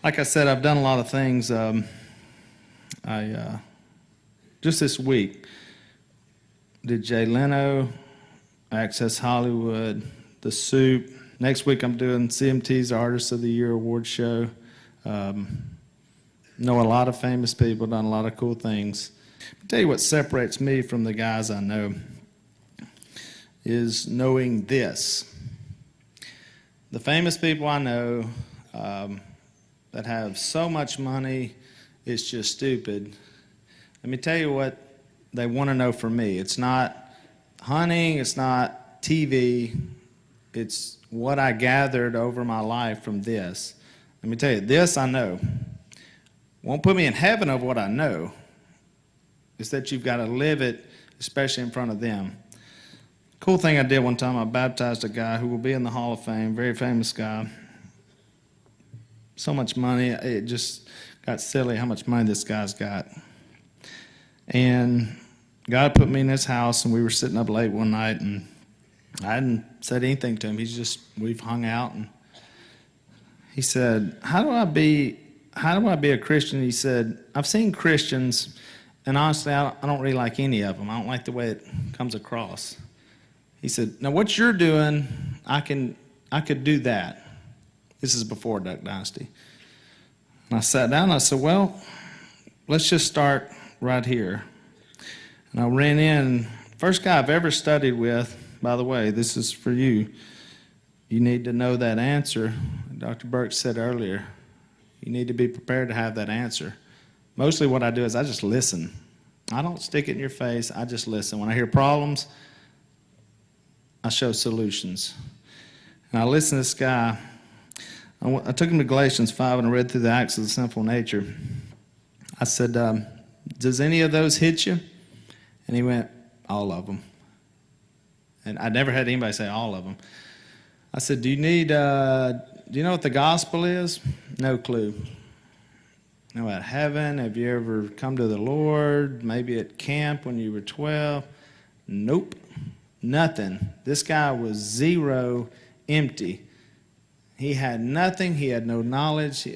Like I said, I've done a lot of things. Just this week did Jay Leno, Access Hollywood, The Soup. Next week I'm doing CMT's Artist of the Year award show. Know a lot of famous people, done a lot of cool things. I'll tell you what separates me from the guys I know is knowing this. The famous people I know that have so much money, it's just stupid. Let me tell you what they want to know from me. It's not hunting, it's not TV, it's what I gathered over my life from this. Let me tell you, this I know. Won't put me in heaven over what I know. It's that you've got to live it, especially in front of them. Cool thing I did one time, I baptized a guy who will be in the Hall of Fame, very famous guy. So much money, it just got silly how much money this guy's got. And God put me in his house, and we were sitting up late one night, and I hadn't said anything to him. We've hung out, and he said, how do I be a Christian? He said, I've seen Christians, and honestly, I don't really like any of them. I don't like the way it comes across. He said, now what you're doing, I could do that. This is before Duck Dynasty. And I sat down and I said, well, let's just start right here. And I ran in, first guy I've ever studied with, by the way, this is for you. You need to know that answer. Dr. Burke said earlier, you need to be prepared to have that answer. Mostly what I do is I just listen. I don't stick it in your face, I just listen. When I hear problems, I show solutions. And I listened to this guy. I took him to Galatians 5 and I read through the acts of the sinful nature. I said, does any of those hit you? And he went, all of them. And I never had anybody say all of them. I said, do you know what the gospel is? No clue. Know about heaven? Have you ever come to the Lord? Maybe at camp when you were 12? Nope. Nothing. This guy was zero, empty. He had nothing. He had no knowledge.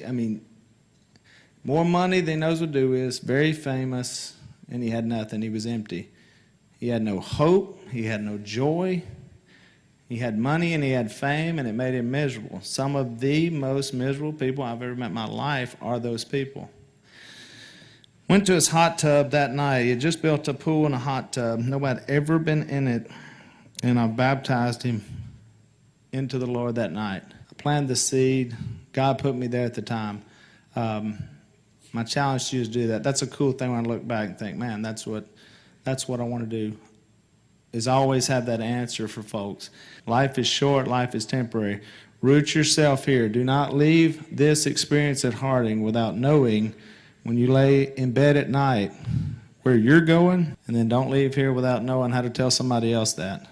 More money than he knows what to do is. Very famous, and he had nothing. He was empty. He had no hope. He had no joy. He had money and he had fame, and it made him miserable. Some of the most miserable people I've ever met in my life are those people. Went to his hot tub that night. He had just built a pool and a hot tub. Nobody had ever been in it, and I baptized him into the Lord that night. I planted the seed. God put me there at the time. My challenge to you is to do that. That's a cool thing when I look back and think, man, that's what I want to do, is always have that answer for folks. Life is short, life is temporary. Root yourself here. Do not leave this experience at Harding without knowing when you lay in bed at night where you're going, and then don't leave here without knowing how to tell somebody else that.